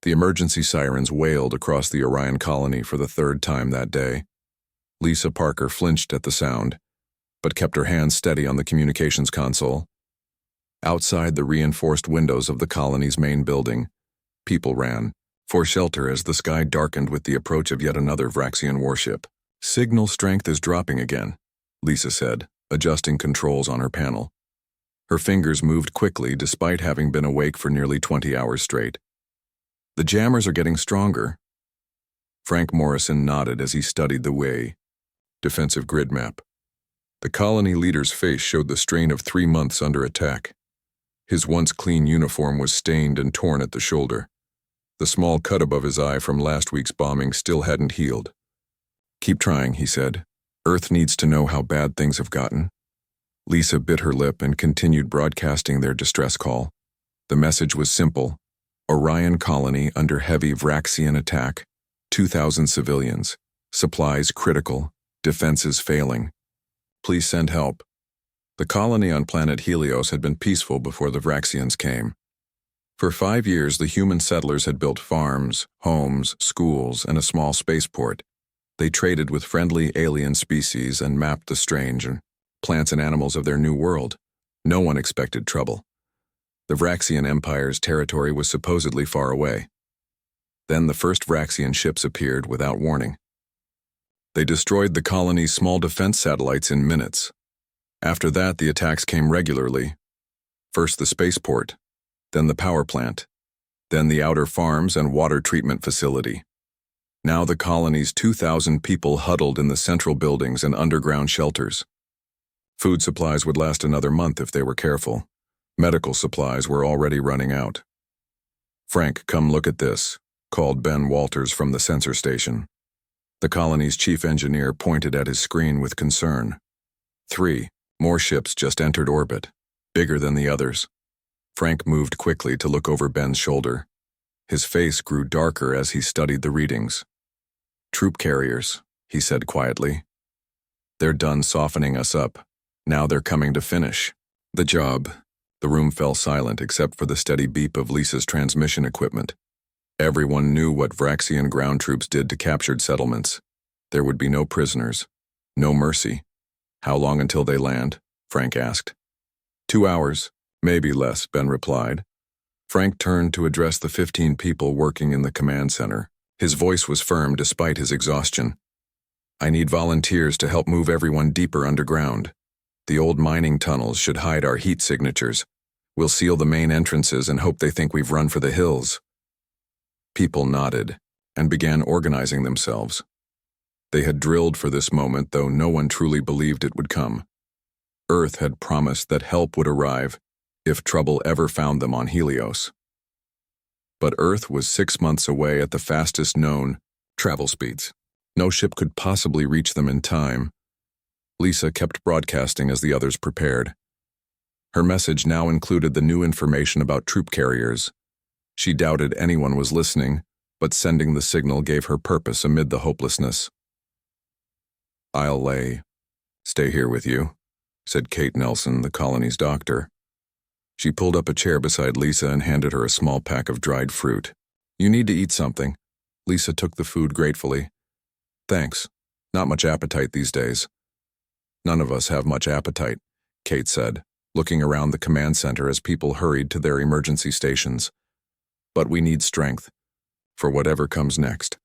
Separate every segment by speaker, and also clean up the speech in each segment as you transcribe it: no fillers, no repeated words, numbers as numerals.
Speaker 1: The emergency sirens wailed across the Orion colony for the third time that day. Lisa Parker flinched at the sound, but kept her hands steady on the communications console. Outside the reinforced windows of the colony's main building, people ran for shelter as the sky darkened with the approach of yet another Vraxian warship. "Signal strength is dropping again," Lisa said, adjusting controls on her panel. Her fingers moved quickly despite having been awake for nearly 20 hours straight. "The jammers are getting stronger." Frank Morrison nodded as he studied the WAY defensive grid map. The colony leader's face showed the strain of 3 months under attack. His once clean uniform was stained and torn at the shoulder. The small cut above his eye from last week's bombing still hadn't healed. "Keep trying," he said. "Earth needs to know how bad things have gotten." Lisa bit her lip and continued broadcasting their distress call. The message was simple. Orion colony under heavy Vraxian attack. 2,000 civilians. Supplies critical. Defenses failing. Please send help. The colony on planet Helios had been peaceful before the Vraxians came. For 5 years, the human settlers had built farms, homes, schools, and a small spaceport. They traded with friendly alien species and mapped the strange plants and animals of their new world. No one expected trouble. The Vraxian Empire's territory was supposedly far away. Then the first Vraxian ships appeared without warning. They destroyed the colony's small defense satellites in minutes. After that, the attacks came regularly. First the spaceport, then the power plant, then the outer farms and water treatment facility. Now the colony's 2,000 people huddled in the central buildings and underground shelters. Food supplies would last another month if they were careful. Medical supplies were already running out. "Frank, come look at this," called Ben Walters from the sensor station. The colony's chief engineer pointed at his screen with concern. 3 more ships just entered orbit, bigger than the others. Frank moved quickly to look over Ben's shoulder. His face grew darker as he studied the readings. "Troop carriers," he said quietly. "They're done softening us up. Now they're coming to finish the job." The room fell silent except for the steady beep of Lisa's transmission equipment. Everyone knew what Vraxian ground troops did to captured settlements. There would be no prisoners, no mercy. "How long until they land?" Frank asked. 2 hours, maybe less, Ben replied. Frank turned to address the 15 people working in the command center. His voice was firm despite his exhaustion. "I need volunteers to help move everyone deeper underground. The old mining tunnels should hide our heat signatures. We'll seal the main entrances and hope they think we've run for the hills." People nodded and began organizing themselves. They had drilled for this moment, though no one truly believed it would come. Earth had promised that help would arrive if trouble ever found them on Helios. But Earth was 6 months away at the fastest known travel speeds. No ship could possibly reach them in time. Lisa kept broadcasting as the others prepared. Her message now included the new information about troop carriers. She doubted anyone was listening, but sending the signal gave her purpose amid the hopelessness. "I'll stay here with you," said Kate Nelson, the colony's doctor. She pulled up a chair beside Lisa and handed her a small pack of dried fruit. "You need to eat something." Lisa took the food gratefully. "Thanks. Not much appetite these days." "None of us have much appetite," Kate said, looking around the command center as people hurried to their emergency stations. "But we need strength for whatever comes next."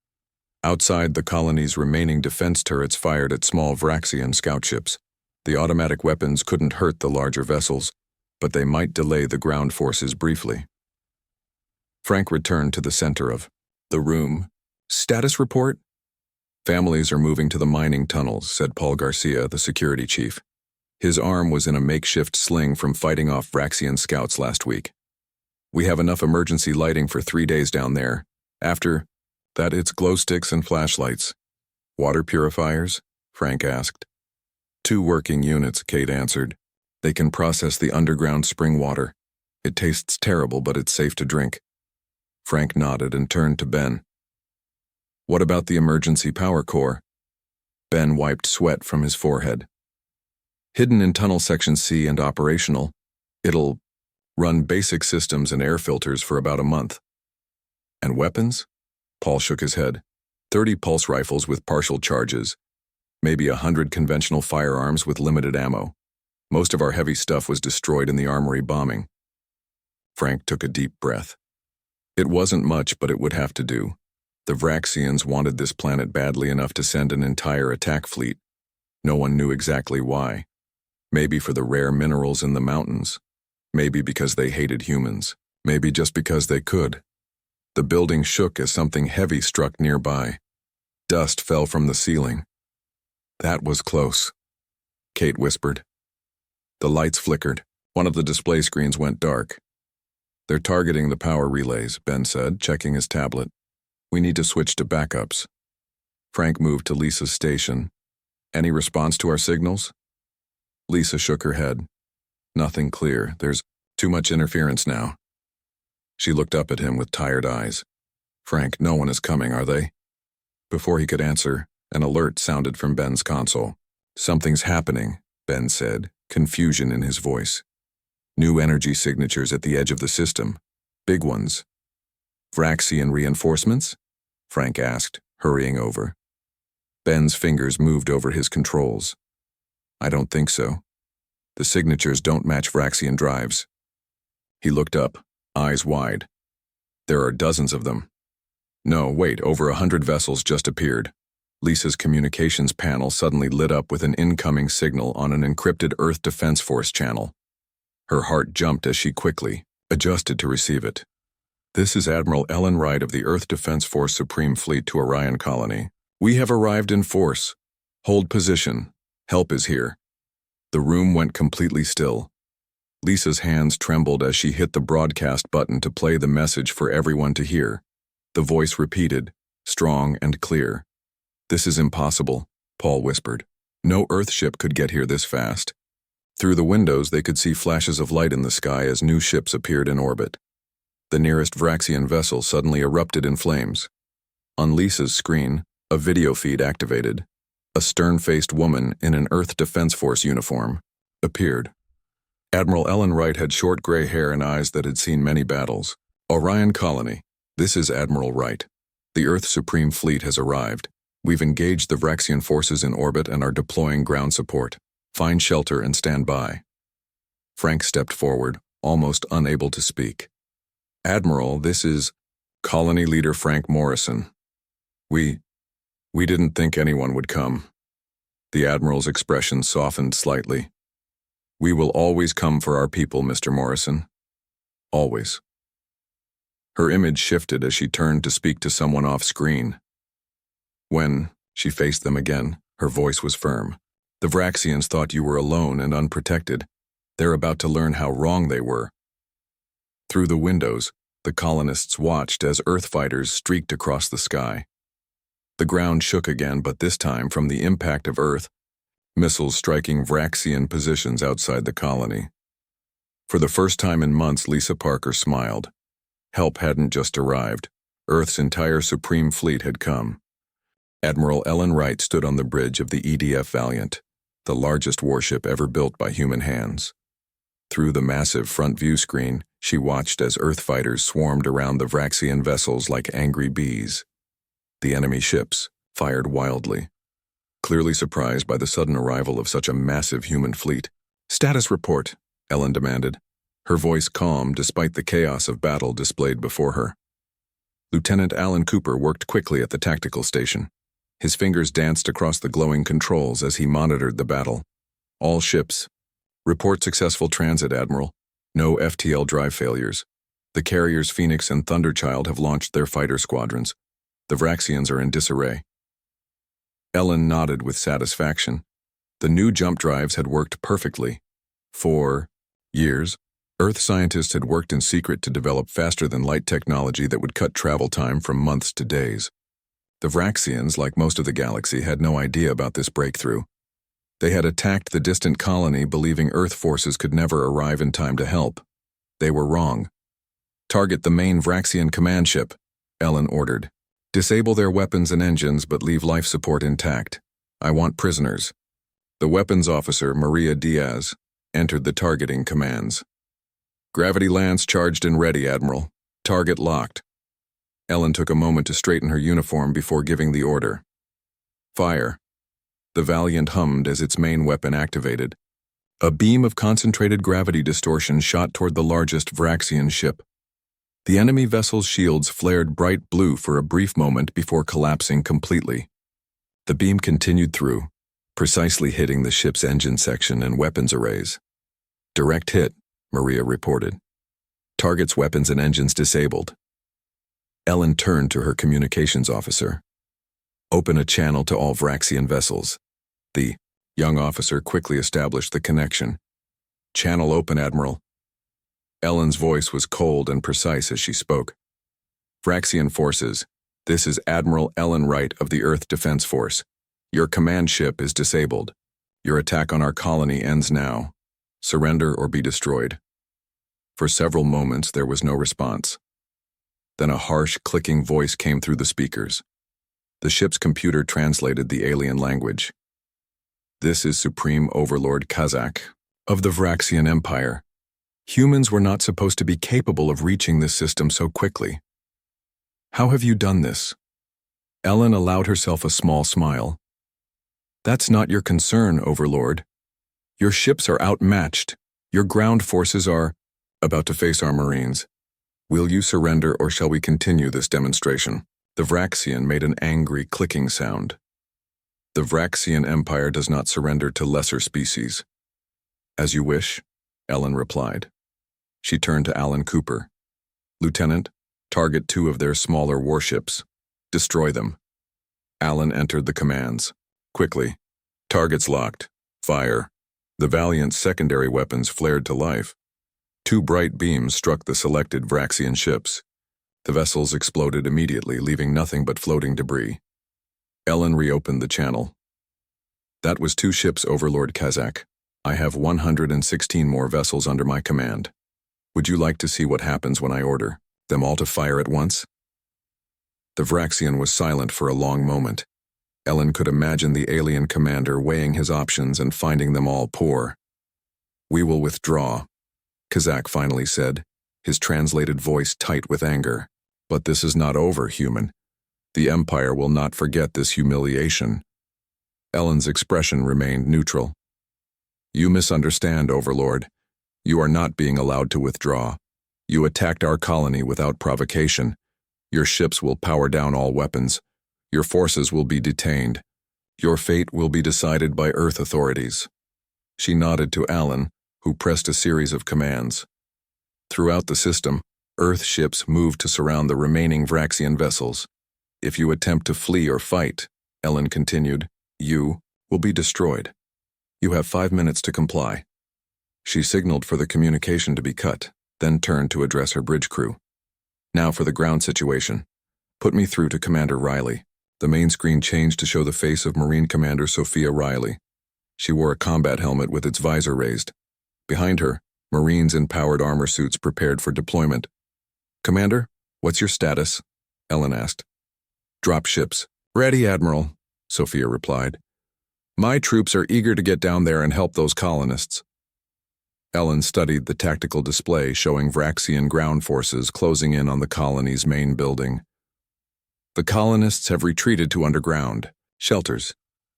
Speaker 1: Outside, the colony's remaining defense turrets fired at small Vraxian scout ships. The automatic weapons couldn't hurt the larger vessels, but they might delay the ground forces briefly. Frank returned to the center of the room. "Status report?" "Families are moving to the mining tunnels," said Paul Garcia, the security chief. His arm was in a makeshift sling from fighting off Vraxian scouts last week. "We have enough emergency lighting for 3 days down there. After that, it's glow sticks and flashlights." "Water purifiers?" Frank asked. 2 working units, Kate answered. "They can process the underground spring water. It tastes terrible, but it's safe to drink." Frank nodded and turned to Ben. "What about the emergency power core?" Ben wiped sweat from his forehead. "Hidden in tunnel section C and operational. It'll run basic systems and air filters for about a month." And weapons? Paul shook his head. 30 pulse rifles with partial charges. Maybe 100 conventional firearms with limited ammo. Most of our heavy stuff was destroyed in the armory bombing. Frank took a deep breath. It wasn't much, but it would have to do. The Vraxians wanted this planet badly enough to send an entire attack fleet. No one knew exactly why. Maybe for the rare minerals in the mountains. Maybe because they hated humans. Maybe just because they could. The building shook as something heavy struck nearby. Dust fell from the ceiling. That was close, Kate whispered. The lights flickered. One of the display screens went dark. They're targeting the power relays, Ben said, checking his tablet. We need to switch to backups. Frank moved to Lisa's station. Any response to our signals? Lisa shook her head. Nothing clear. There's too much interference now. She looked up at him with tired eyes. Frank, no one is coming, are they? Before he could answer, an alert sounded from Ben's console. Something's happening, Ben said, confusion in his voice. New energy signatures at the edge of the system. Big ones. Vraxian reinforcements? Frank asked, hurrying over. Ben's fingers moved over his controls. I don't think so. The signatures don't match Vraxian drives. He looked up, eyes wide. There are dozens of them. No, wait, over 100 vessels just appeared. Lisa's communications panel suddenly lit up with an incoming signal on an encrypted Earth Defense Force channel. Her heart jumped as she quickly adjusted to receive it. This is Admiral Ellen Wright of the Earth Defense Force Supreme Fleet to Orion Colony. We have arrived in force. Hold position. Help is here. The room went completely still. Lisa's hands trembled as she hit the broadcast button to play the message for everyone to hear. The voice repeated, strong and clear. This is impossible, Paul whispered. No Earthship could get here this fast. Through the windows they could see flashes of light in the sky as new ships appeared in orbit. The nearest Vraxian vessel suddenly erupted in flames. On Lisa's screen, a video feed activated. A stern-faced woman in an Earth Defense Force uniform appeared. Admiral Ellen Wright had short gray hair and eyes that had seen many battles. Orion Colony, this is Admiral Wright. The Earth Supreme Fleet has arrived. We've engaged the Vraxian forces in orbit and are deploying ground support. Find shelter and stand by. Frank stepped forward, almost unable to speak. Admiral, this is Colony Leader Frank Morrison. We didn't think anyone would come. The Admiral's expression softened slightly. We will always come for our people, Mr. Morrison. Always. Her image shifted as she turned to speak to someone off-screen. When she faced them again, her voice was firm. The Vraxians thought you were alone and unprotected. They're about to learn how wrong they were. Through the windows, the colonists watched as Earth fighters streaked across the sky. The ground shook again, but this time from the impact of Earth, missiles striking Vraxian positions outside the colony. For the first time in months, Lisa Parker smiled. Help hadn't just arrived. Earth's entire Supreme Fleet had come. Admiral Ellen Wright stood on the bridge of the EDF Valiant, the largest warship ever built by human hands. Through the massive front view screen, she watched as Earth fighters swarmed around the Vraxian vessels like angry bees. The enemy ships fired wildly, clearly surprised by the sudden arrival of such a massive human fleet. Status report, Ellen demanded, her voice calm despite the chaos of battle displayed before her. Lieutenant Alan Cooper worked quickly at the tactical station. His fingers danced across the glowing controls as he monitored the battle. All ships. Report successful transit, Admiral. No FTL drive failures. The carriers Phoenix and Thunderchild have launched their fighter squadrons. The Vraxians are in disarray. Ellen nodded with satisfaction. The new jump drives had worked perfectly. For years, Earth scientists had worked in secret to develop faster-than-light technology that would cut travel time from months to days. The Vraxians, like most of the galaxy, had no idea about this breakthrough. They had attacked the distant colony believing Earth forces could never arrive in time to help. They were wrong. Target the main Vraxian command ship, Ellen ordered. Disable their weapons and engines but leave life support intact. I want prisoners. The weapons officer, Maria Diaz, entered the targeting commands. Gravity lance charged and ready, Admiral. Target locked. Ellen took a moment to straighten her uniform before giving the order. Fire. The Valiant hummed as its main weapon activated. A beam of concentrated gravity distortion shot toward the largest Vraxian ship. The enemy vessel's shields flared bright blue for a brief moment before collapsing completely. The beam continued through, precisely hitting the ship's engine section and weapons arrays. Direct hit, Maria reported. Target's weapons and engines disabled. Ellen turned to her communications officer. Open a channel to all Vraxian vessels. The young officer quickly established the connection. Channel open, Admiral. Ellen's voice was cold and precise as she spoke. Vraxian forces, this is Admiral Ellen Wright of the Earth Defense Force. Your command ship is disabled. Your attack on our colony ends now. Surrender or be destroyed. For several moments there was no response. Then a harsh, clicking voice came through the speakers. The ship's computer translated the alien language. This is Supreme Overlord Kazak of the Vraxian Empire. Humans were not supposed to be capable of reaching this system so quickly. How have you done this? Ellen allowed herself a small smile. That's not your concern, Overlord. Your ships are outmatched. Your ground forces are about to face our Marines. Will you surrender or shall we continue this demonstration? The Vraxian made an angry clicking sound. The Vraxian Empire does not surrender to lesser species. As you wish, Ellen replied. She turned to Alan Cooper. Lieutenant, target 2 of their smaller warships. Destroy them. Alan entered the commands. Quickly. Targets locked. Fire. The Valiant's secondary weapons flared to life. 2 bright beams struck the selected Vraxian ships. The vessels exploded immediately, leaving nothing but floating debris. Ellen reopened the channel. That was 2 ships, Overlord Kazak. I have 116 more vessels under my command. Would you like to see what happens when I order them all to fire at once? The Vraxian was silent for a long moment. Ellen could imagine the alien commander weighing his options and finding them all poor. We will withdraw, Kazak finally said, his translated voice tight with anger. But this is not over, human. The Empire will not forget this humiliation. Ellen's expression remained neutral. You misunderstand, Overlord. You are not being allowed to withdraw. You attacked our colony without provocation. Your ships will power down all weapons. Your forces will be detained. Your fate will be decided by Earth authorities. She nodded to Alan, who pressed a series of commands. Throughout the system, Earth ships moved to surround the remaining Vraxian vessels. If you attempt to flee or fight, Ellen continued, you will be destroyed. You have 5 minutes to comply. She signaled for the communication to be cut, then turned to address her bridge crew. Now for the ground situation. Put me through to Commander Riley. The main screen changed to show the face of Marine Commander Sophia Riley. She wore a combat helmet with its visor raised. Behind her, Marines in powered armor suits prepared for deployment. Commander, what's your status? Ellen asked. Drop ships. Ready, Admiral, Sophia replied. My troops are eager to get down there and help those colonists. Ellen studied the tactical display showing Vraxian ground forces closing in on the colony's main building. The colonists have retreated to underground shelters.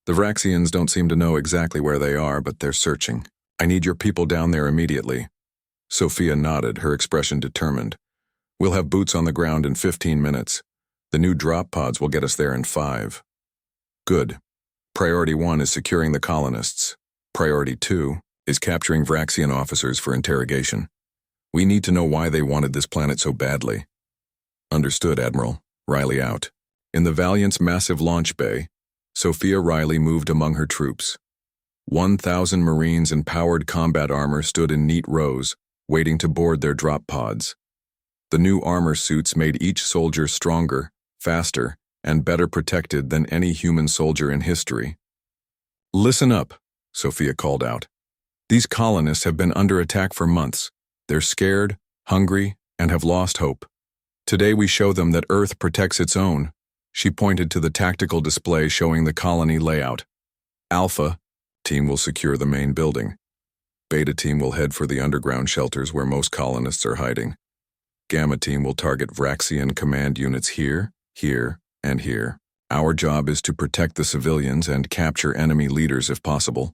Speaker 1: The Vraxians don't seem to know exactly where they are, but they're searching. I need your people down there immediately. Sophia nodded, her expression determined. We'll have boots on the ground in 15 minutes. The new drop pods will get us there in 5. Good. Priority 1 is securing the colonists. Priority 2 is capturing Vraxian officers for interrogation. We need to know why they wanted this planet so badly. Understood, Admiral. Riley out. In the Valiant's massive launch bay, Sophia Riley moved among her troops. 1,000 Marines in powered combat armor stood in neat rows, waiting to board their drop pods. The new armor suits made each soldier stronger, faster, and better protected than any human soldier in history. Listen up, Sophia called out. These colonists have been under attack for months. They're scared, hungry, and have lost hope. Today we show them that Earth protects its own. She pointed to the tactical display showing the colony layout. Alpha team will secure the main building. Beta team will head for the underground shelters where most colonists are hiding. Gamma Team will target Vraxian command units here, here, and here. Our job is to protect the civilians and capture enemy leaders if possible.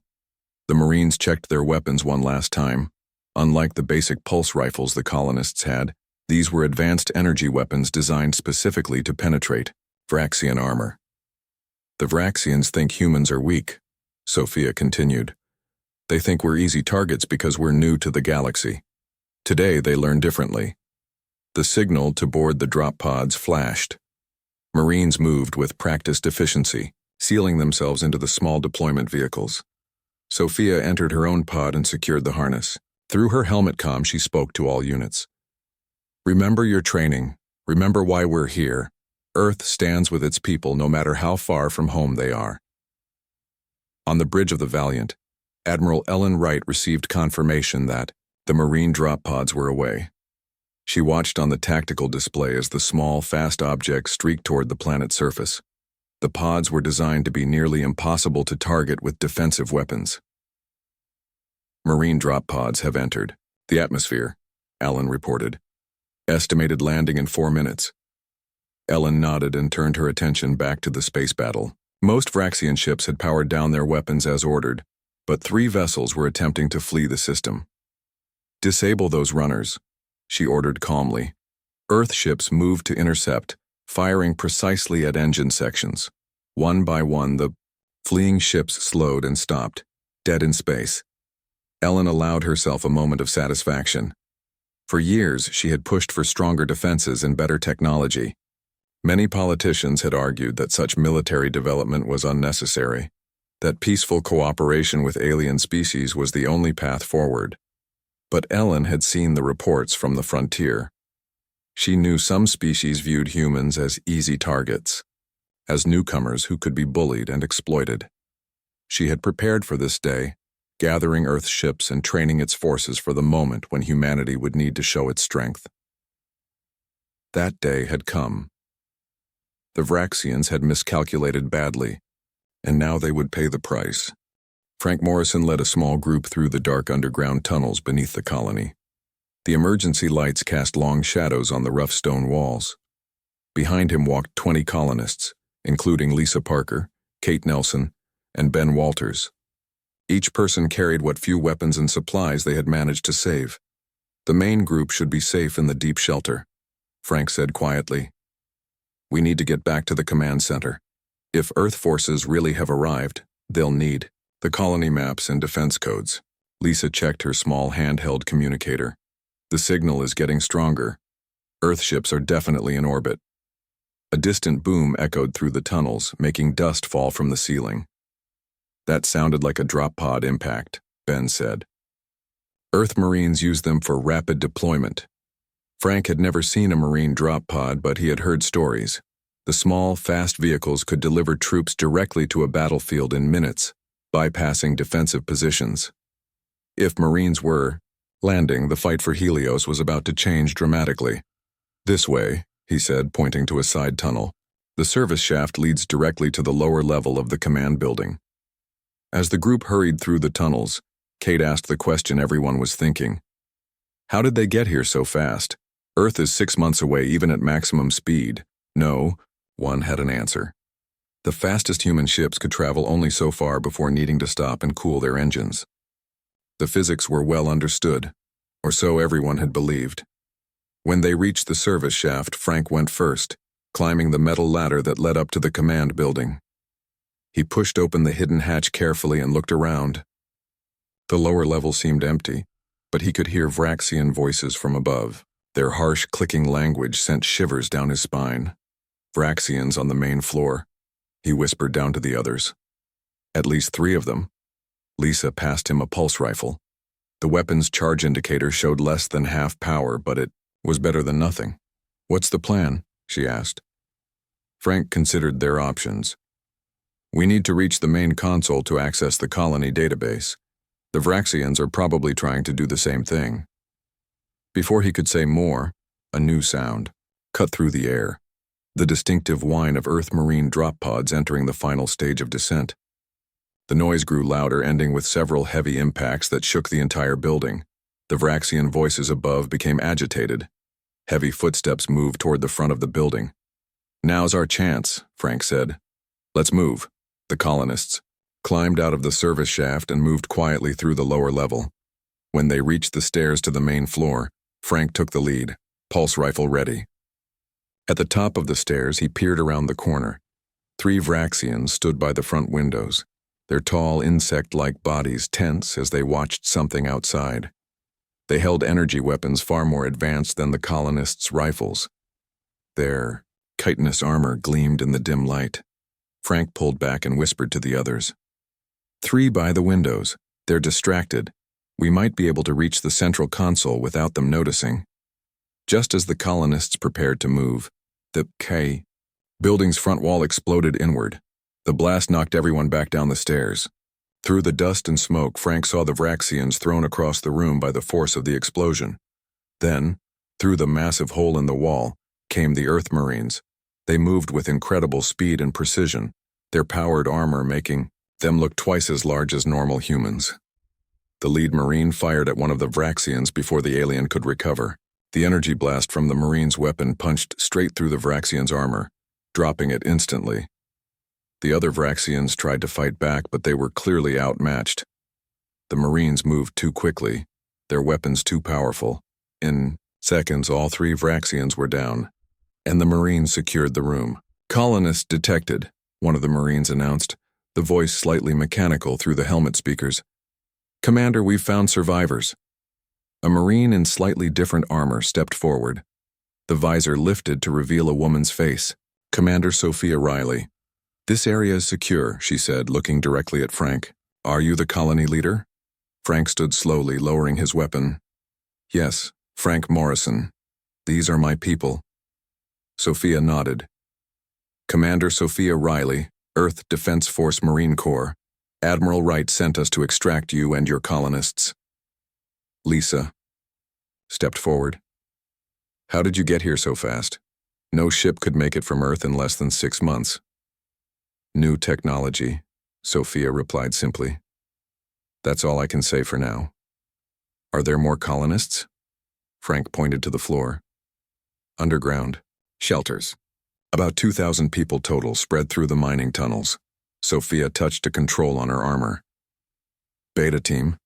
Speaker 1: The Marines checked their weapons one last time. Unlike the basic pulse rifles the colonists had, these were advanced energy weapons designed specifically to penetrate Vraxian armor. The Vraxians think humans are weak, Sophia continued. They think we're easy targets because we're new to the galaxy. Today they learn differently. The signal to board the drop pods flashed. Marines moved with practiced efficiency, sealing themselves into the small deployment vehicles. Sophia entered her own pod and secured the harness. Through her helmet comm, she spoke to all units. Remember your training. Remember why we're here. Earth stands with its people no matter how far from home they are. On the bridge of the Valiant, Admiral Ellen Wright received confirmation that the Marine drop pods were away. She watched on the tactical display as the small, fast objects streaked toward the planet's surface. The pods were designed to be nearly impossible to target with defensive weapons. Marine drop pods have entered the atmosphere, Ellen reported. Estimated landing in 4 minutes. Ellen nodded and turned her attention back to the space battle. Most Vraxian ships had powered down their weapons as ordered, but 3 vessels were attempting to flee the system. Disable those runners, she ordered calmly. Earth ships moved to intercept, firing precisely at engine sections. One by one, the fleeing ships slowed and stopped, dead in space. Ellen allowed herself a moment of satisfaction. For years, she had pushed for stronger defenses and better technology. Many politicians had argued that such military development was unnecessary, that peaceful cooperation with alien species was the only path forward. But Ellen had seen the reports from the frontier. She knew some species viewed humans as easy targets, as newcomers who could be bullied and exploited. She had prepared for this day, gathering Earth's ships and training its forces for the moment when humanity would need to show its strength. That day had come. The Vraxians had miscalculated badly, and now they would pay the price. Frank Morrison led a small group through the dark underground tunnels beneath the colony. The emergency lights cast long shadows on the rough stone walls. Behind him walked 20 colonists, including Lisa Parker, Kate Nelson, and Ben Walters. Each person carried what few weapons and supplies they had managed to save. The main group should be safe in the deep shelter, Frank said quietly. We need to get back to the command center. If Earth forces really have arrived, they'll need the colony maps and defense codes. Lisa checked her small handheld communicator. The signal is getting stronger. Earth ships are definitely in orbit. A distant boom echoed through the tunnels, making dust fall from the ceiling. That sounded like a drop pod impact, Ben said. Earth Marines use them for rapid deployment. Frank had never seen a Marine drop pod, but he had heard stories. The small, fast vehicles could deliver troops directly to a battlefield in minutes, bypassing defensive positions. If Marines were landing, the fight for Helios was about to change dramatically. This way, he said, pointing to a side tunnel. The service shaft leads directly to the lower level of the command building. As the group hurried through the tunnels, Kate asked the question everyone was thinking. How did they get here so fast? Earth is 6 months away even at maximum speed. No, one had an answer. The fastest human ships could travel only so far before needing to stop and cool their engines. The physics were well understood, or so everyone had believed. When they reached the service shaft, Frank went first, climbing the metal ladder that led up to the command building. He pushed open the hidden hatch carefully and looked around. The lower level seemed empty, but he could hear Vraxian voices from above. Their harsh, clicking language sent shivers down his spine. Vraxians on the main floor, he whispered down to the others. At least 3 of them. Lisa passed him a pulse rifle. The weapon's charge indicator showed less than half power, but it was better than nothing. What's the plan? She asked. Frank considered their options. We need to reach the main console to access the colony database. The Vraxians are probably trying to do the same thing. Before he could say more, a new sound cut through the air. The distinctive whine of Earth Marine drop pods entering the final stage of descent. The noise grew louder, ending with several heavy impacts that shook the entire building. The Vraxian voices above became agitated. Heavy footsteps moved toward the front of the building. "Now's our chance," Frank said. "Let's move." The colonists climbed out of the service shaft and moved quietly through the lower level. When they reached the stairs to the main floor, Frank took the lead, pulse rifle ready. At the top of the stairs, he peered around the corner. 3 Vraxians stood by the front windows, their tall insect-like bodies tense as they watched something outside. They held energy weapons far more advanced than the colonists' rifles. Their chitinous armor gleamed in the dim light. Frank pulled back and whispered to the others. 3 by the windows. They're distracted. We might be able to reach the central console without them noticing. Just as the colonists prepared to move, the building's front wall exploded inward. The blast knocked everyone back down the stairs. Through the dust and smoke, Frank saw the Vraxians thrown across the room by the force of the explosion. Then, through the massive hole in the wall, came the Earth Marines. They moved with incredible speed and precision, their powered armor making them look twice as large as normal humans. The lead Marine fired at one of the Vraxians before the alien could recover. The energy blast from the Marine's weapon punched straight through the Vraxian's armor, dropping it instantly. The other Vraxians tried to fight back, but they were clearly outmatched. The Marines moved too quickly, their weapons too powerful. In seconds, all 3 Vraxians were down, and the Marines secured the room. "Colonists detected," one of the Marines announced, the voice slightly mechanical through the helmet speakers. "Commander, we've found survivors." A Marine in slightly different armor stepped forward. The visor lifted to reveal a woman's face. "Commander Sophia Riley." "This area is secure," she said, looking directly at Frank. "Are you the colony leader?" Frank stood slowly, lowering his weapon. "Yes, Frank Morrison. These are my people." Sophia nodded. "Commander Sophia Riley, Earth Defense Force Marine Corps. Admiral Wright sent us to extract you and your colonists." Lisa stepped forward. "How did you get here so fast? No ship could make it from Earth in less than 6 months." "New technology," Sophia replied simply. "That's all I can say for now." "Are there more colonists?" Frank pointed to the floor. "Underground. Shelters. About 2,000 people total spread through the mining tunnels." Sophia touched a control on her armor. "Beta team,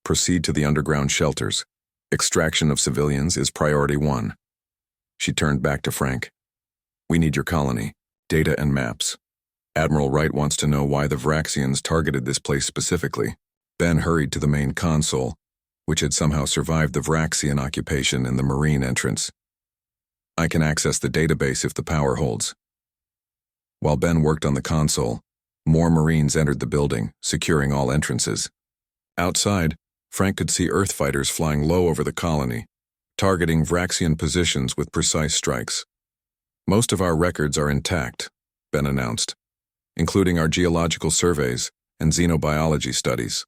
Speaker 1: proceed to the underground shelters. Extraction of civilians is priority 1. She turned back to Frank. "We need your colony, data and maps. Admiral Wright wants to know why the Vraxians targeted this place specifically." Ben hurried to the main console, which had somehow survived the Vraxian occupation in the Marine entrance. "I can access the database if the power holds." While Ben worked on the console, more Marines entered the building, securing all entrances. Outside, Frank could see Earth fighters flying low over the colony, targeting Vraxian positions with precise strikes. "Most of our records are intact," Ben announced, "including our geological surveys and xenobiology studies."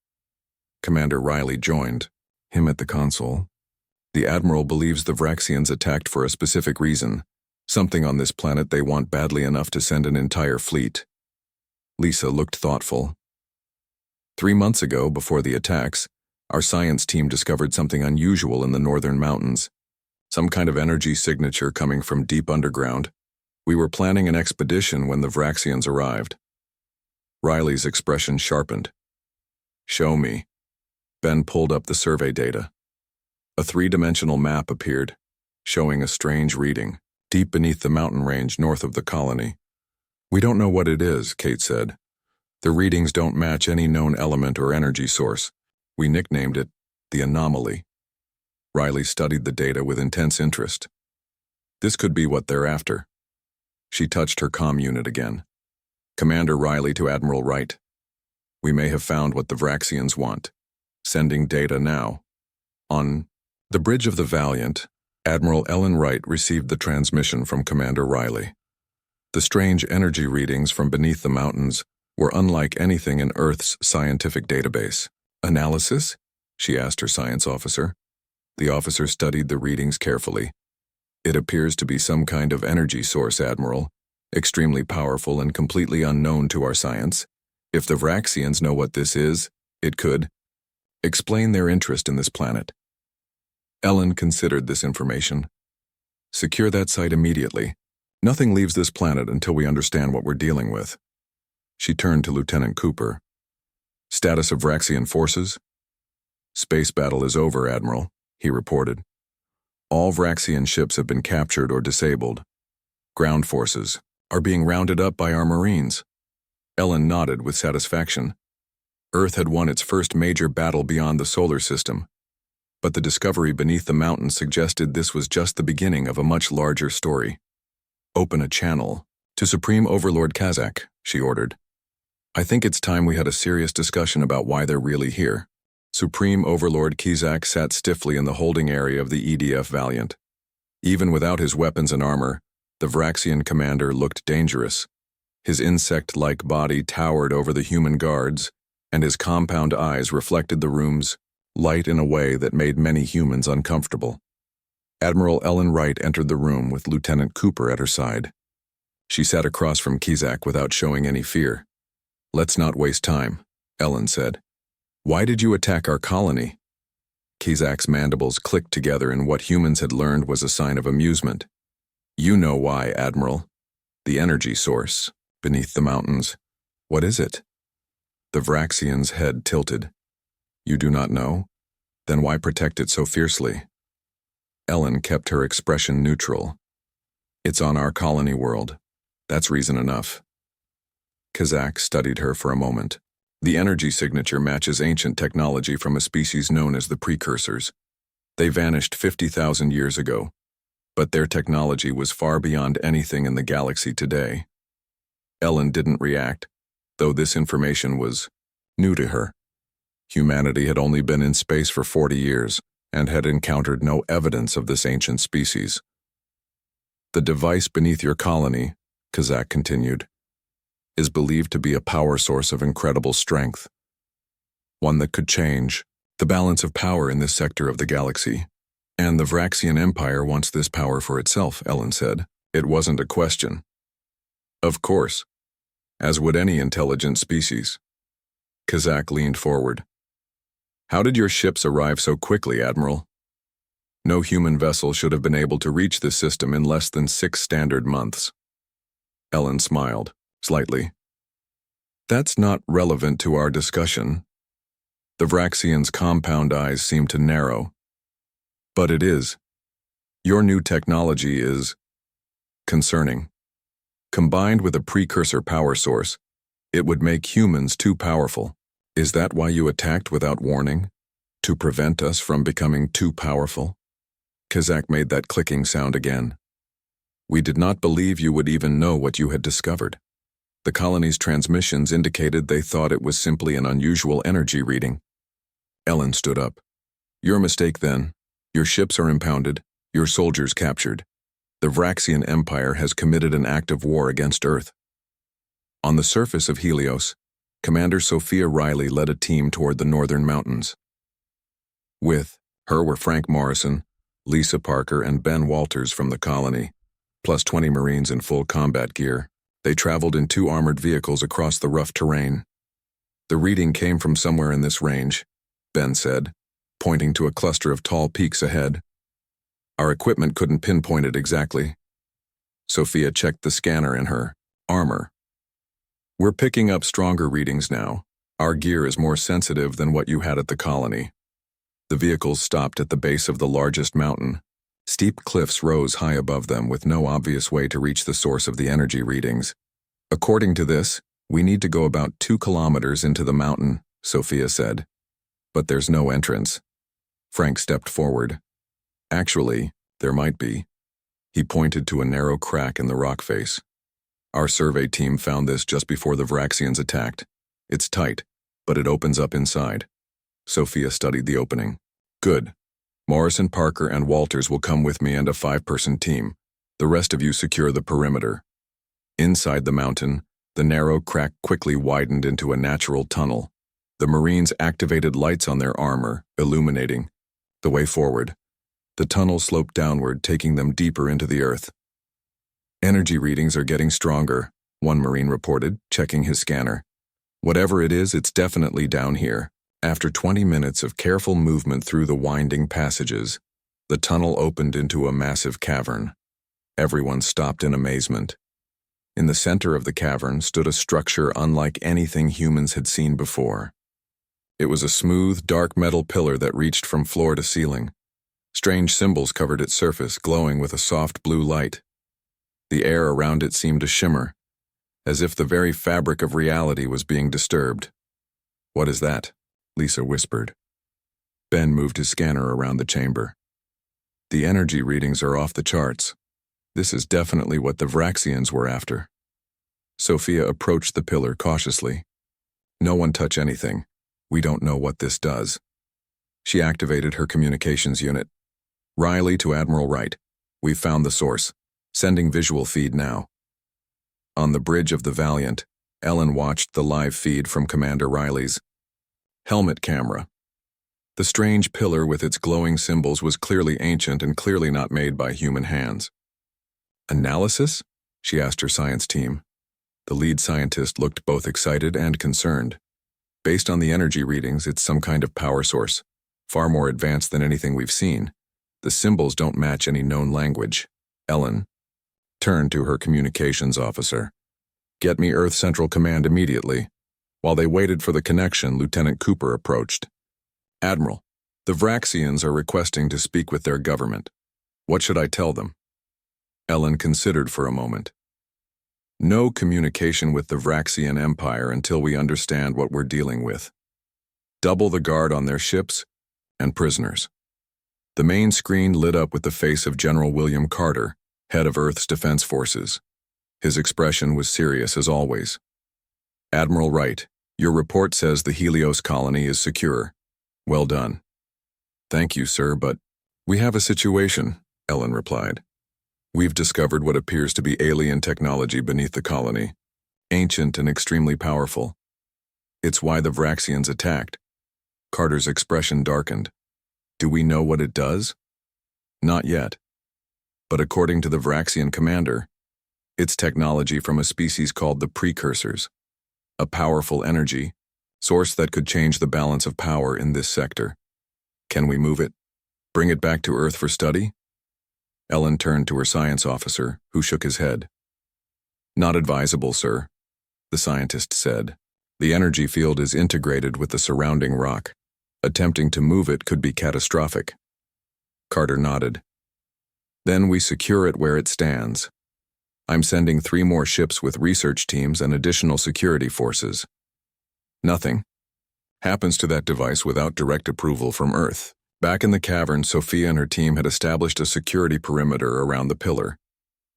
Speaker 1: Commander Riley joined him at the console. "The Admiral believes the Vraxians attacked for a specific reason, something on this planet they want badly enough to send an entire fleet." Lisa looked thoughtful. 3 months ago, before the attacks, our science team discovered something unusual in the northern mountains. Some kind of energy signature coming from deep underground. We were planning an expedition when the Vraxians arrived. Riley's expression sharpened. "Show me." Ben pulled up the survey data. A 3-dimensional map appeared, showing a strange reading, deep beneath the mountain range north of the colony. "We don't know what it is," Kate said. "The readings don't match any known element or energy source. We nicknamed it the anomaly." Riley studied the data with intense interest. "This could be what they're after." She touched her comm unit again. "Commander Riley to Admiral Wright. We may have found what the Vraxians want. Sending data now." On the bridge of the Valiant, Admiral Ellen Wright received the transmission from Commander Riley. The strange energy readings from beneath the mountains were unlike anything in Earth's scientific database. "Analysis?" she asked her science officer. The officer studied the readings carefully. "It appears to be some kind of energy source, Admiral, extremely powerful and completely unknown to our science. If the Vraxians know what this is, it could explain their interest in this planet." Ellen considered this information. Secure that site immediately. Nothing leaves this planet until we understand what we're dealing with. She turned to Lieutenant Cooper. Status of Vraxian forces? Space battle is over, Admiral, he reported. All Vraxian ships have been captured or disabled. Ground forces are being rounded up by our Marines. Ellen nodded with satisfaction. Earth had won its first major battle beyond the solar system, but the discovery beneath the mountains suggested this was just the beginning of a much larger story. Open a channel. To Supreme Overlord Kazak, she ordered. I think it's time we had a serious discussion about why they're really here. Supreme Overlord Kazak sat stiffly in the holding area of the EDF Valiant. Even without his weapons and armor, the Vraxian commander looked dangerous. His insect-like body towered over the human guards, and his compound eyes reflected the room's light in a way that made many humans uncomfortable. Admiral Ellen Wright entered the room with Lieutenant Cooper at her side. She sat across from Kazak without showing any fear. Let's not waste time, Ellen said. Why did you attack our colony? Kazak's mandibles clicked together in what humans had learned was a sign of amusement. You know why, Admiral. The energy source, beneath the mountains. What is it? The Vraxian's head tilted. You do not know? Then why protect it so fiercely? Ellen kept her expression neutral. It's on our colony world. That's reason enough. Kazak studied her for a moment. The energy signature matches ancient technology from a species known as the Precursors. They vanished 50,000 years ago, but their technology was far beyond anything in the galaxy today. Ellen didn't react, though this information was new to her. Humanity had only been in space for 40 years and had encountered no evidence of this ancient species. The device beneath your colony, Kazak continued, is believed to be a power source of incredible strength. One that could change the balance of power in this sector of the galaxy. And the Vraxian Empire wants this power for itself, Ellen said. It wasn't a question. Of course, as would any intelligent species. Kazak leaned forward. How did your ships arrive so quickly, Admiral? No human vessel should have been able to reach this system in less than 6 standard months. Ellen smiled, slightly. That's not relevant to our discussion. The Vraxian's compound eyes seemed to narrow. But it is. Your new technology is concerning. Combined with a precursor power source, it would make humans too powerful. Is that why you attacked without warning? To prevent us from becoming too powerful? Kazak made that clicking sound again. We did not believe you would even know what you had discovered. The colony's transmissions indicated they thought it was simply an unusual energy reading. Ellen stood up. Your mistake then. Your ships are impounded, your soldiers captured. The Vraxian Empire has committed an act of war against Earth. On the surface of Helios, Commander Sophia Riley led a team toward the northern mountains. With her were Frank Morrison, Lisa Parker, and Ben Walters from the colony, plus 20 Marines in full combat gear. They traveled in 2 armored vehicles across the rough terrain. The reading came from somewhere in this range, Ben said, pointing to a cluster of tall peaks ahead. Our equipment couldn't pinpoint it exactly. Sophia checked the scanner in her armor. We're picking up stronger readings now. Our gear is more sensitive than what you had at the colony. The vehicles stopped at the base of the largest mountain. Steep cliffs rose high above them with no obvious way to reach the source of the energy readings. According to this, we need to go about 2 kilometers into the mountain, Sophia said. But there's no entrance. Frank stepped forward. Actually, there might be. He pointed to a narrow crack in the rock face. Our survey team found this just before the Vraxians attacked. It's tight, but it opens up inside. Sophia studied the opening. Good. Morrison, Parker, and Walters will come with me and a 5-person team. The rest of you secure the perimeter. Inside the mountain, the narrow crack quickly widened into a natural tunnel. The Marines activated lights on their armor, illuminating the way forward. The tunnel sloped downward, taking them deeper into the earth. Energy readings are getting stronger, one Marine reported, checking his scanner. Whatever it is, it's definitely down here. After 20 minutes of careful movement through the winding passages, the tunnel opened into a massive cavern. Everyone stopped in amazement. In the center of the cavern stood a structure unlike anything humans had seen before. It was a smooth, dark metal pillar that reached from floor to ceiling. Strange symbols covered its surface, glowing with a soft blue light. The air around it seemed to shimmer, as if the very fabric of reality was being disturbed. "What is that?" Lisa whispered. Ben moved his scanner around the chamber. "The energy readings are off the charts. This is definitely what the Vraxians were after." Sophia approached the pillar cautiously. "No one touch anything. We don't know what this does." She activated her communications unit. "Riley to Admiral Wright. We've found the source. Sending visual feed now." On the bridge of the Valiant, Ellen watched the live feed from Commander Riley's helmet camera. The strange pillar with its glowing symbols was clearly ancient and clearly not made by human hands. "Analysis?" she asked her science team. The lead scientist looked both excited and concerned. "Based on the energy readings, it's some kind of power source, far more advanced than anything we've seen. The symbols don't match any known language." Ellen turned to her communications officer. "Get me Earth Central Command immediately." While they waited for the connection, Lieutenant Cooper approached. "Admiral, the Vraxians are requesting to speak with their government. What should I tell them?" Ellen considered for a moment. "No communication with the Vraxian Empire until we understand what we're dealing with. Double the guard on their ships and prisoners." The main screen lit up with the face of General William Carter, head of Earth's Defense Forces. His expression was serious as always. "Admiral Wright, your report says the Helios colony is secure. Well done." "Thank you, sir, but we have a situation," Ellen replied. "We've discovered what appears to be alien technology beneath the colony. Ancient and extremely powerful. It's why the Vraxians attacked." Carter's expression darkened. "Do we know what it does?" "Not yet. But according to the Vraxian commander, it's technology from a species called the Precursors, a powerful energy source that could change the balance of power in this sector. Can we move it? Bring it back to Earth for study?" Ellen turned to her science officer, who shook his head. "Not advisable, sir," the scientist said. "The energy field is integrated with the surrounding rock. Attempting to move it could be catastrophic." Carter nodded. "Then we secure it where it stands. I'm sending 3 more ships with research teams and additional security forces. Nothing happens to that device without direct approval from Earth." Back in the cavern, Sophia and her team had established a security perimeter around the pillar.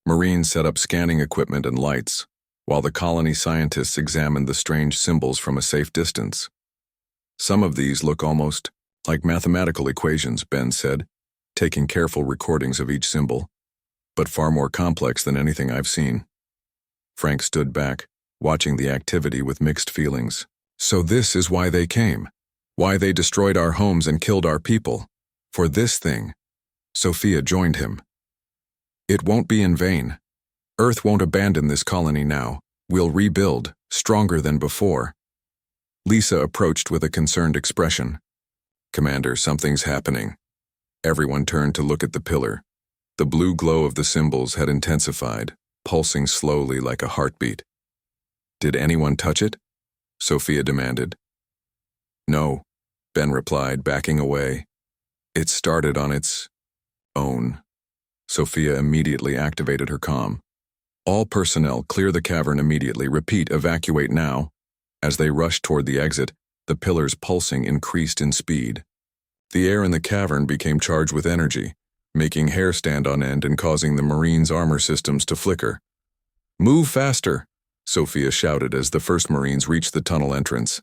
Speaker 1: Marines set up scanning equipment and lights, while the colony scientists examined the strange symbols from a safe distance. "Some of these look almost like mathematical equations," Ben said, taking careful recordings of each symbol, "but far more complex than anything I've seen." Frank stood back, watching the activity with mixed feelings. "So this is why they came. Why they destroyed our homes and killed our people. For this thing." Sophia joined him. "It won't be in vain. Earth won't abandon this colony now. We'll rebuild, stronger than before." Lisa approached with a concerned expression. "Commander, something's happening." Everyone turned to look at the pillar. The blue glow of the symbols had intensified, pulsing slowly like a heartbeat. "Did anyone touch it?" Sophia demanded. "No," Ben replied, backing away. "It started on its own." Sophia immediately activated her comm. "All personnel, clear the cavern immediately. Repeat, evacuate now." As they rushed toward the exit, the pillar's pulsing increased in speed. The air in the cavern became charged with energy, making hair stand on end and causing the Marines' armor systems to flicker. "Move faster," Sophia shouted as the first Marines reached the tunnel entrance.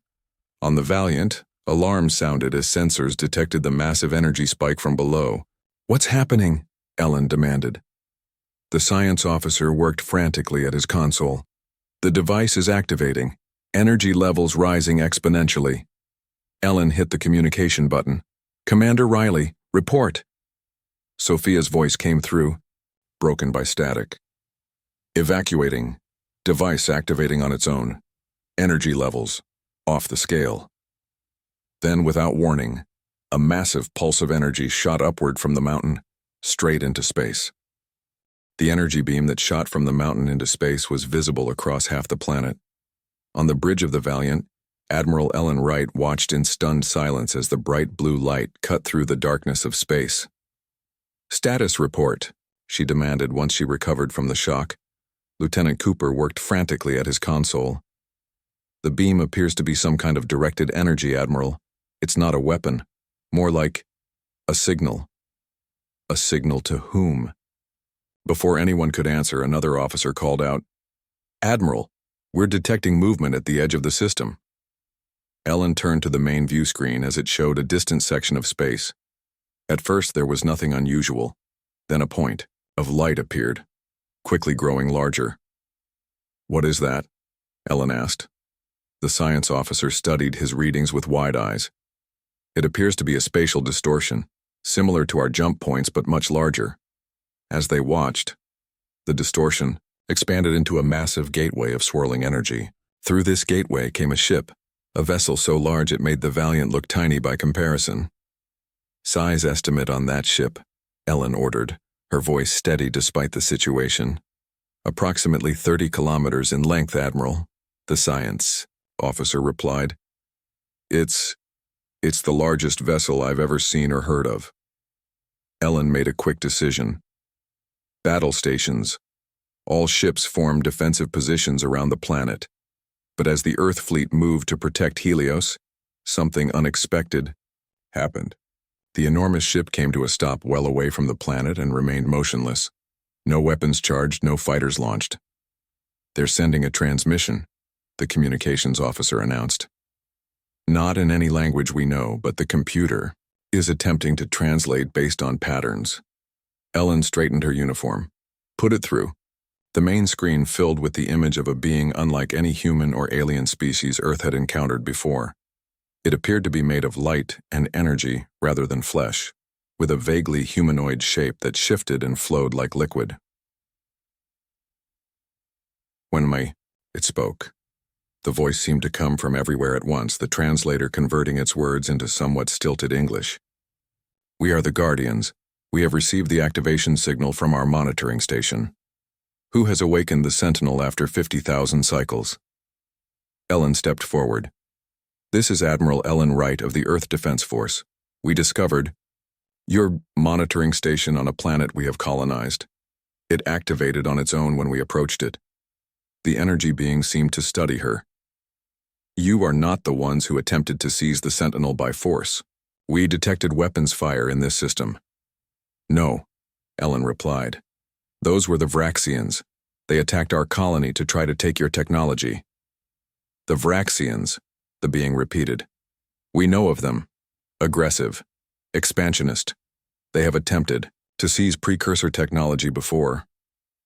Speaker 1: On the Valiant, alarms sounded as sensors detected the massive energy spike from below. "What's happening?" Ellen demanded. The science officer worked frantically at his console. "The device is activating. Energy levels rising exponentially." Ellen hit the communication button. "Commander Riley, report." Sophia's voice came through, broken by static. "Evacuating. Device activating on its own. Energy levels off the scale." Then, without warning, a massive pulse of energy shot upward from the mountain, straight into space. The energy beam that shot from the mountain into space was visible across half the planet. On the bridge of the Valiant, Admiral Ellen Wright watched in stunned silence as the bright blue light cut through the darkness of space. "Status report," she demanded once she recovered from the shock. Lieutenant Cooper worked frantically at his console. "The beam appears to be some kind of directed energy, Admiral. It's not a weapon. More like a signal." "A signal to whom?" Before anyone could answer, another officer called out, "Admiral, we're detecting movement at the edge of the system." Ellen turned to the main view screen as it showed a distant section of space. At first there was nothing unusual. Then a point of light appeared, quickly growing larger. "What is that?" Ellen asked. The science officer studied his readings with wide eyes. "It appears to be a spatial distortion, similar to our jump points but much larger." As they watched, the distortion expanded into a massive gateway of swirling energy. Through this gateway came a ship, a vessel so large it made the Valiant look tiny by comparison. "Size estimate on that ship," Ellen ordered, her voice steady despite the situation. "Approximately 30 kilometers in length, Admiral," the science officer replied. It's the largest vessel I've ever seen or heard of." Ellen made a quick decision. Battle stations. All ships formed defensive positions around the planet. But as the Earth fleet moved to protect Helios, something unexpected happened. The enormous ship came to a stop well away from the planet and remained motionless. No weapons charged, no fighters launched. "They're sending a transmission," the communications officer announced. "Not in any language we know, but the computer is attempting to translate based on patterns." Ellen straightened her uniform. "Put it through." The main screen filled with the image of a being unlike any human or alien species Earth had encountered before. It appeared to be made of light and energy rather than flesh, with a vaguely humanoid shape that shifted and flowed like liquid. It spoke. The voice seemed to come from everywhere at once, the translator converting its words into somewhat stilted English. "We are the Guardians. We have received the activation signal from our monitoring station. Who has awakened the Sentinel after 50,000 cycles?" Ellen stepped forward. "This is Admiral Ellen Wright of the Earth Defense Force. We discovered your monitoring station on a planet we have colonized. It activated on its own when we approached it." The energy being seemed to study her. "You are not the ones who attempted to seize the Sentinel by force. We detected weapons fire in this system." "No," Ellen replied. "Those were the Vraxians. They attacked our colony to try to take your technology." "The Vraxians," the being repeated. "We know of them. Aggressive. Expansionist. They have attempted to seize precursor technology before.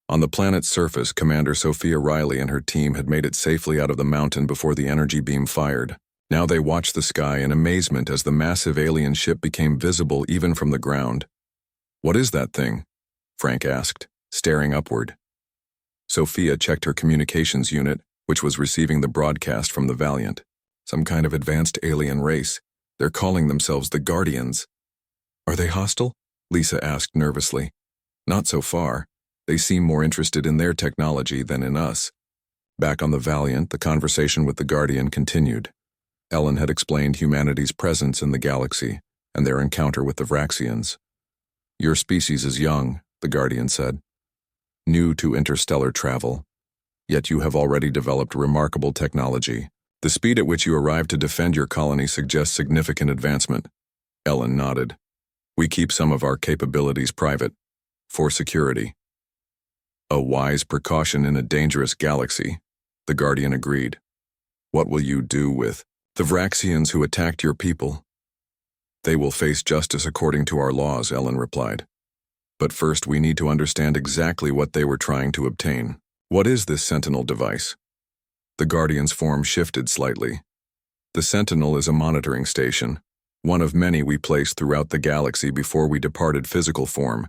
Speaker 1: On the planet's surface, Commander Sophia Riley and her team had made it safely out of the mountain before the energy beam fired. Now they watched the sky in amazement as the massive alien ship became visible even from the ground. "What is that thing?" Frank asked, staring upward. Sophia checked her communications unit, which was receiving the broadcast from the Valiant. "Some kind of advanced alien race. They're calling themselves the Guardians." "Are they hostile?" Lisa asked nervously. "Not so far. They seem more interested in their technology than in us." Back on the Valiant, the conversation with the Guardian continued. Ellen had explained humanity's presence in the galaxy and their encounter with the Vraxians. "Your species is young," the Guardian said. "New to interstellar travel. Yet you have already developed remarkable technology. The speed at which you arrived to defend your colony suggests significant advancement." Ellen nodded. "We keep some of our capabilities private, for security." "A wise precaution in a dangerous galaxy," the Guardian agreed. "What will you do with the Vraxians who attacked your people?" "They will face justice according to our laws," Ellen replied. "But first we need to understand exactly what they were trying to obtain. What is this Sentinel device?" The Guardian's form shifted slightly. "The Sentinel is a monitoring station, one of many we placed throughout the galaxy before we departed physical form.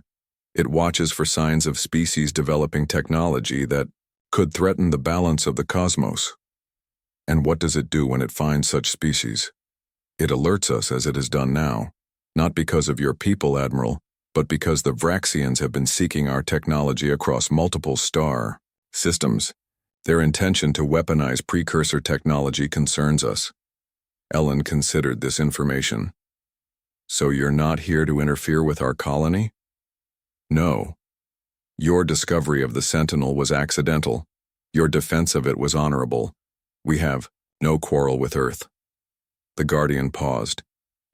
Speaker 1: It watches for signs of species developing technology that could threaten the balance of the cosmos." "And what does it do when it finds such species?" "It alerts us as it has done now, not because of your people, Admiral, but because the Vraxians have been seeking our technology across multiple star systems. Their intention to weaponize precursor technology concerns us. Ellen considered this information. So you're not here to interfere with our colony? No. Your discovery of the Sentinel was accidental. Your defense of it was honorable. We have no quarrel with Earth. The Guardian paused,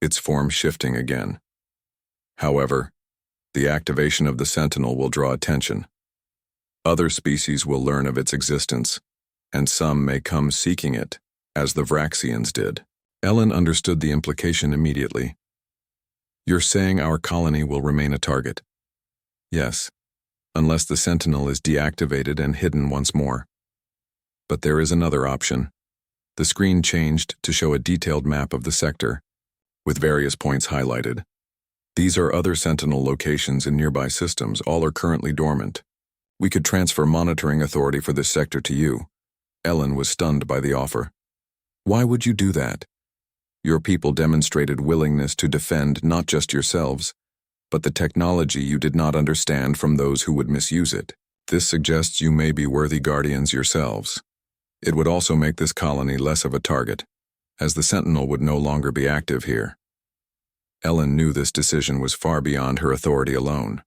Speaker 1: its form shifting again. However, the activation of the Sentinel will draw attention. Other species will learn of its existence, and some may come seeking it, as the Vraxians did. Ellen understood the implication immediately. You're saying our colony will remain a target? Yes, unless the Sentinel is deactivated and hidden once more. But there is another option. The screen changed to show a detailed map of the sector, with various points highlighted. These are other Sentinel locations in nearby systems. All are currently dormant. We could transfer monitoring authority for this sector to you. Ellen was stunned by the offer. Why would you do that? Your people demonstrated willingness to defend not just yourselves, but the technology you did not understand from those who would misuse it. This suggests you may be worthy guardians yourselves. It would also make this colony less of a target, as the Sentinel would no longer be active here. Ellen knew this decision was far beyond her authority alone.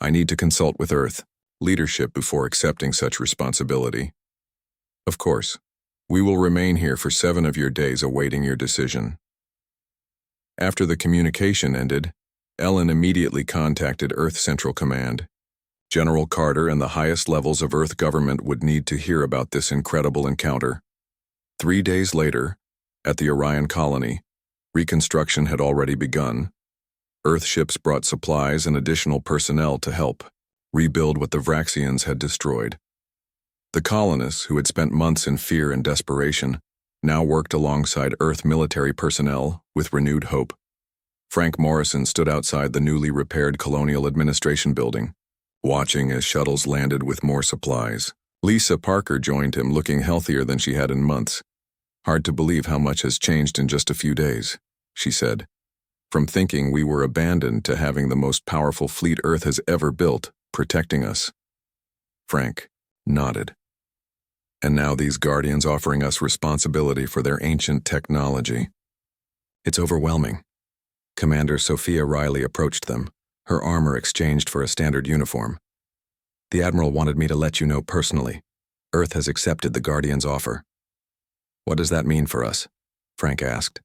Speaker 1: I need to consult with Earth leadership before accepting such responsibility. Of course, we will remain here for 7 of your days awaiting your decision. After the communication ended, Ellen immediately contacted Earth Central Command. General Carter and the highest levels of Earth government would need to hear about this incredible encounter. 3 days later, at the Orion colony, reconstruction had already begun. Earth ships brought supplies and additional personnel to help rebuild what the Vraxians had destroyed. The colonists, who had spent months in fear and desperation, now worked alongside Earth military personnel with renewed hope. Frank Morrison stood outside the newly repaired Colonial Administration building, watching as shuttles landed with more supplies. Lisa Parker joined him, looking healthier than she had in months. Hard to believe how much has changed in just a few days, she said. From thinking we were abandoned to having the most powerful fleet Earth has ever built, protecting us. Frank nodded. And now these guardians offering us responsibility for their ancient technology. It's overwhelming. Commander Sophia Riley approached them, her armor exchanged for a standard uniform. The Admiral wanted me to let you know personally. Earth has accepted the Guardians' offer. What does that mean for us? Frank asked.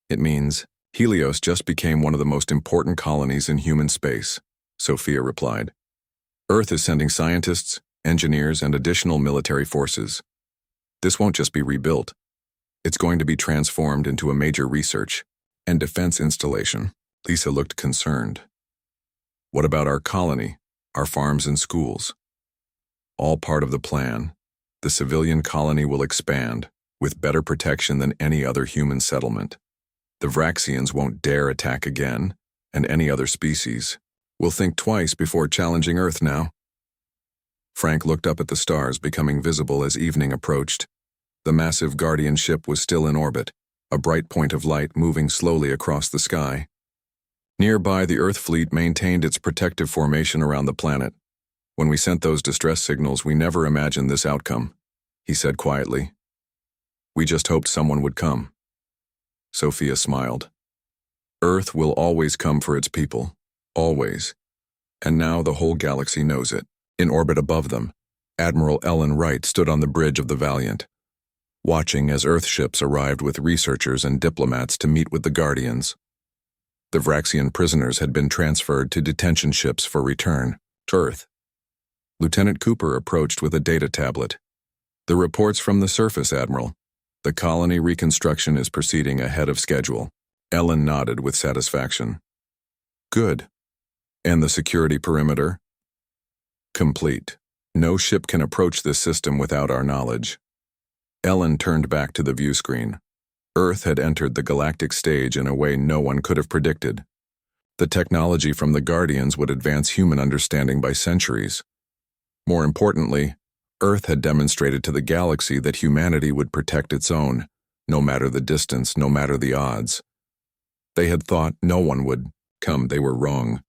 Speaker 1: It means Helios just became one of the most important colonies in human space, Sophia replied. Earth is sending scientists, engineers, and additional military forces. This won't just be rebuilt. It's going to be transformed into a major research and defense installation. Lisa looked concerned. What about our colony, our farms and schools? All part of the plan. The civilian colony will expand, with better protection than any other human settlement. The Vraxians won't dare attack again, and any other species will think twice before challenging Earth now. Frank looked up at the stars becoming visible as evening approached. The massive Guardian ship was still in orbit, a bright point of light moving slowly across the sky. Nearby, the Earth fleet maintained its protective formation around the planet. When we sent those distress signals, we never imagined this outcome, he said quietly. We just hoped someone would come. Sophia smiled. Earth will always come for its people. Always. And now the whole galaxy knows it. In orbit above them, Admiral Ellen Wright stood on the bridge of the Valiant, watching as Earth ships arrived with researchers and diplomats to meet with the Guardians. The Vraxian prisoners had been transferred to detention ships for return to Earth. Lieutenant Cooper approached with a data tablet. The reports from the surface, Admiral. The colony reconstruction is proceeding ahead of schedule. Ellen nodded with satisfaction. Good. And the security perimeter? Complete. No ship can approach this system without our knowledge. Ellen turned back to the view screen. Earth had entered the galactic stage in a way no one could have predicted. The technology from the Guardians would advance human understanding by centuries. More importantly, Earth had demonstrated to the galaxy that humanity would protect its own, no matter the distance, no matter the odds. They had thought no one would Come, they were wrong.